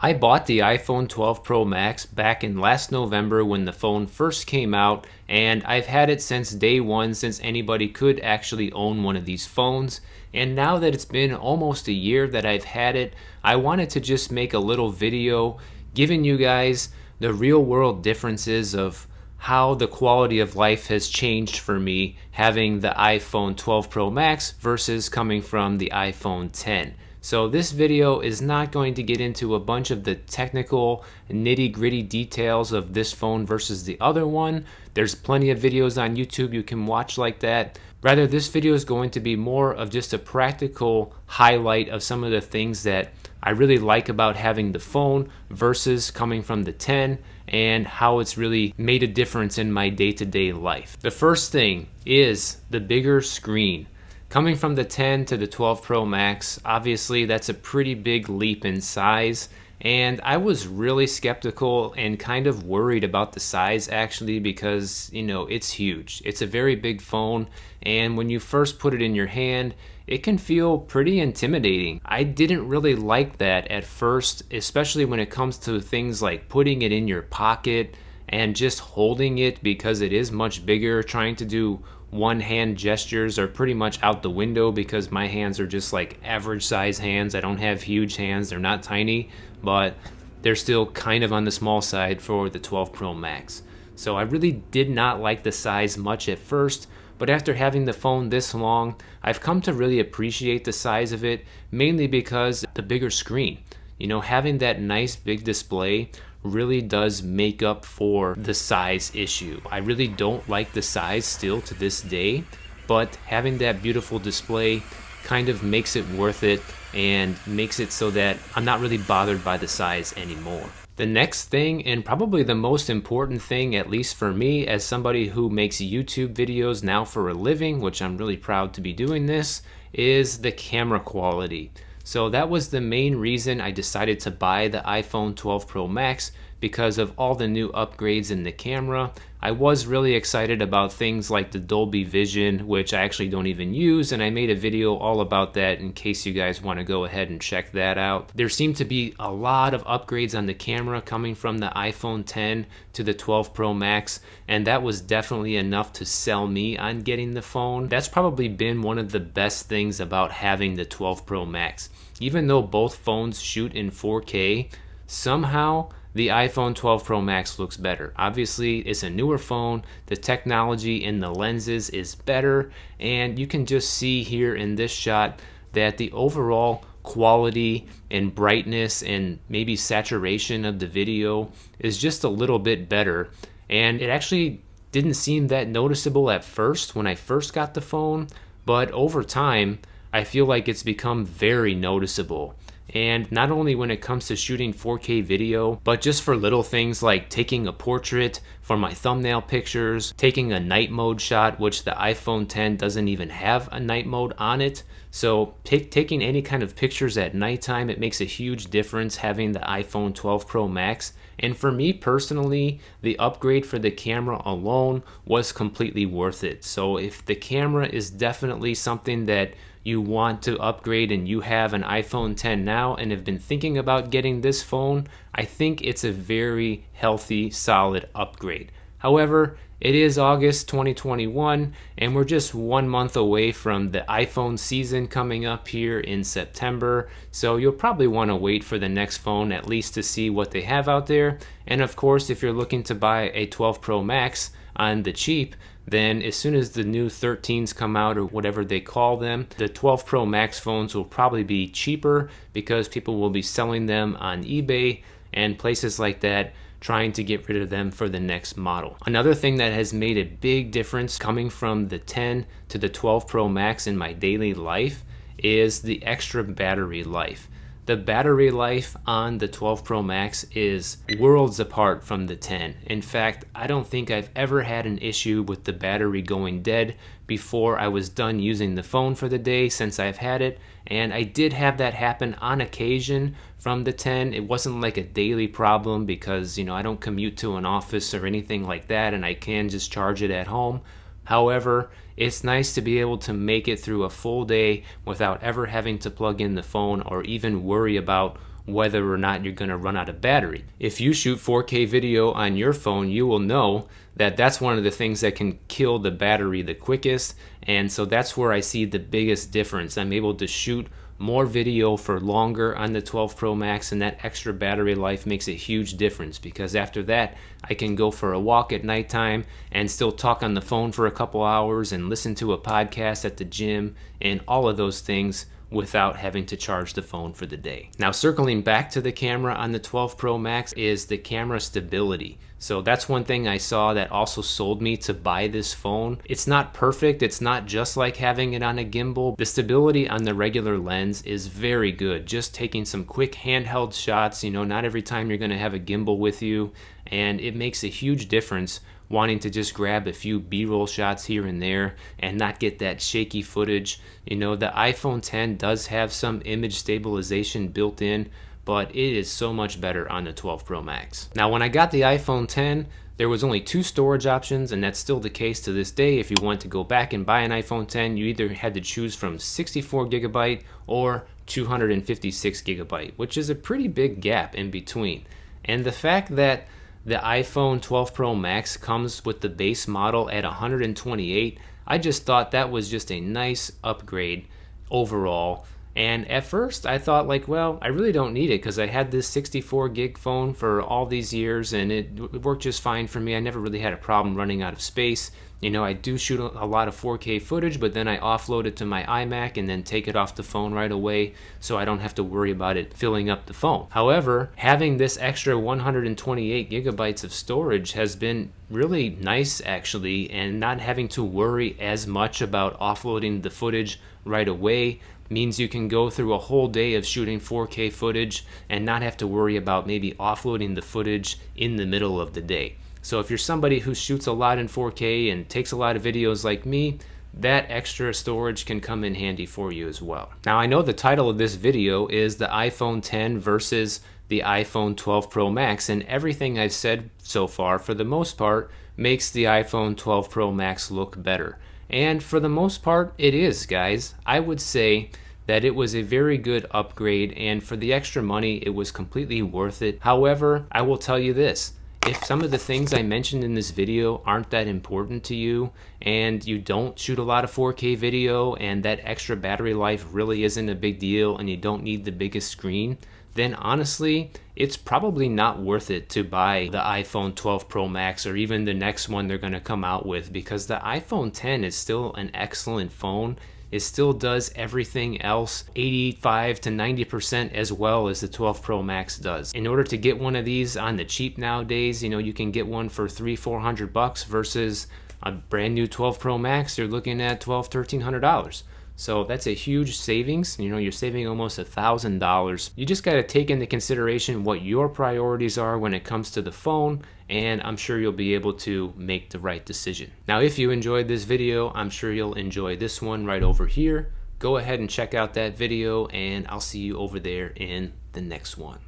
I bought the iPhone 12 Pro Max back in last November when the phone first came out, and I've had it since day one, since anybody could actually own one of these phones. And now that it's been almost a year that I've had it, I wanted to just make a little video giving you guys the real world differences of how the quality of life has changed for me having the iPhone 12 Pro Max versus coming from the iPhone 10. So this video is not going to get into a bunch of the technical nitty-gritty details of this phone versus the other one. There's plenty of videos on YouTube you can watch like that. Rather, this video is going to be more of just a practical highlight of some of the things that I really like about having the phone versus coming from the 10, and how it's really made a difference in my day-to-day life. The first thing is the bigger screen. Coming from the 10 to the 12 Pro Max, obviously that's a pretty big leap in size, and I was really skeptical and kind of worried about the size actually, because it's huge. It's a very big phone, and when you first put it in your hand, it can feel pretty intimidating. I didn't really like that at first, especially when it comes to things like putting it in your pocket and just holding it, because it is much bigger. Trying to do one hand gestures are pretty much out the window because my hands are just like average size hands. I don't have huge hands. They're not tiny, but they're still kind of on the small side for the 12 Pro Max. So I really did not like the size much at first, but after having the phone this long, I've come to really appreciate the size of it, mainly because the bigger screen. Having that nice big display really does make up for the size issue. I really don't like the size still to this day, but having that beautiful display kind of makes it worth it and makes it so that I'm not really bothered by the size anymore. The next thing, and probably the most important thing, at least for me as somebody who makes YouTube videos now for a living, which I'm really proud to be doing this, is the camera quality. So that was the main reason I decided to buy the iPhone 12 Pro Max, because of all the new upgrades in the camera. I was really excited about things like the Dolby Vision, which I actually don't even use, and I made a video all about that in case you guys want to go ahead and check that out. There seemed to be a lot of upgrades on the camera coming from the iPhone 10 to the 12 Pro Max, and that was definitely enough to sell me on getting the phone. That's probably been one of the best things about having the 12 Pro Max. Even though both phones shoot in 4K, somehow the iPhone 12 Pro Max looks better. Obviously, it's a newer phone, the technology in the lenses is better, and you can just see here in this shot that the overall quality and brightness and maybe saturation of the video is just a little bit better. And it actually didn't seem that noticeable at first when I first got the phone, but over time, I feel like it's become very noticeable. And not only when it comes to shooting 4K video, but just for little things like taking a portrait for my thumbnail pictures, taking a night mode shot, which the iPhone 10 doesn't even have a night mode on it. So taking any kind of pictures at nighttime, it makes a huge difference having the iPhone 12 Pro Max. And for me personally, the upgrade for the camera alone was completely worth it. So if the camera is definitely something that you want to upgrade and you have an iPhone 10 now and have been thinking about getting this phone, I think it's a very healthy, solid upgrade. However, it is August 2021 and we're just 1 month away from the iPhone season coming up here in September, so you'll probably want to wait for the next phone at least to see what they have out there. And of course, if you're looking to buy a 12 Pro Max on the cheap, then as soon as the new 13s come out, or whatever they call them, the 12 Pro Max phones will probably be cheaper because people will be selling them on eBay and places like that, trying to get rid of them for the next model. Another thing that has made a big difference coming from the 10 to the 12 Pro Max in my daily life is the extra battery life. The battery life on the 12 Pro Max is worlds apart from the 10. In fact, I don't think I've ever had an issue with the battery going dead before I was done using the phone for the day since I've had it. And I did have that happen on occasion from the 10. It wasn't like a daily problem because, I don't commute to an office or anything like that, and I can just charge it at home. However, it's nice to be able to make it through a full day without ever having to plug in the phone or even worry about whether or not you're going to run out of battery. If you shoot 4K video on your phone, you will know that that's one of the things that can kill the battery the quickest, and so that's where I see the biggest difference. I'm able to shoot more video for longer on the 12 Pro Max, and that extra battery life makes a huge difference, because after that I can go for a walk at nighttime and still talk on the phone for a couple hours and listen to a podcast at the gym and all of those things without having to charge the phone for the day. Now, circling back to the camera on the 12 Pro Max is the camera stability. So that's one thing I saw that also sold me to buy this phone. It's not perfect. It's not just like having it on a gimbal. The stability on the regular lens is very good. Just taking some quick handheld shots, not every time you're going to have a gimbal with you, and it makes a huge difference wanting to just grab a few B-roll shots here and there and not get that shaky footage. The iPhone X does have some image stabilization built in, but it is so much better on the 12 Pro Max. Now, when I got the iPhone X, there was only 2 storage options, and that's still the case to this day. If you want to go back and buy an iPhone X, you either had to choose from 64 gigabyte or 256 gigabyte, which is a pretty big gap in between. And the fact that the iPhone 12 Pro Max comes with the base model at 128, I just thought that was just a nice upgrade overall. And at first I thought, well, I really don't need it, because I had this 64 gig phone for all these years and it worked just fine for me. I never really had a problem running out of space. I do shoot a lot of 4K footage, but then I offload it to my iMac and then take it off the phone right away, so I don't have to worry about it filling up the phone. However, having this extra 128 gigabytes of storage has been really nice, actually, and not having to worry as much about offloading the footage right away means you can go through a whole day of shooting 4K footage and not have to worry about maybe offloading the footage in the middle of the day. So if you're somebody who shoots a lot in 4K and takes a lot of videos like me, that extra storage can come in handy for you as well. Now, I know the title of this video is the iPhone X versus the iPhone 12 Pro Max, and everything I've said so far, for the most part, makes the iPhone 12 Pro Max look better. And for the most part, it is, guys. I would say that it was a very good upgrade, and for the extra money, it was completely worth it. However, I will tell you this. If some of the things I mentioned in this video aren't that important to you, and you don't shoot a lot of 4K video, and that extra battery life really isn't a big deal, and you don't need the biggest screen, then honestly, it's probably not worth it to buy the iPhone 12 Pro Max or even the next one they're going to come out with, because the iPhone X is still an excellent phone. It still does everything else 85 to 90% as well as the 12 Pro Max does. In order to get one of these on the cheap nowadays, you can get one for $300-400 versus a brand new 12 Pro Max, you're looking at $1,200-1,300. So that's a huge savings. You're saving almost $1,000. You just got to take into consideration what your priorities are when it comes to the phone, and I'm sure you'll be able to make the right decision. Now, if you enjoyed this video, I'm sure you'll enjoy this one right over here. Go ahead and check out that video, and I'll see you over there in the next one.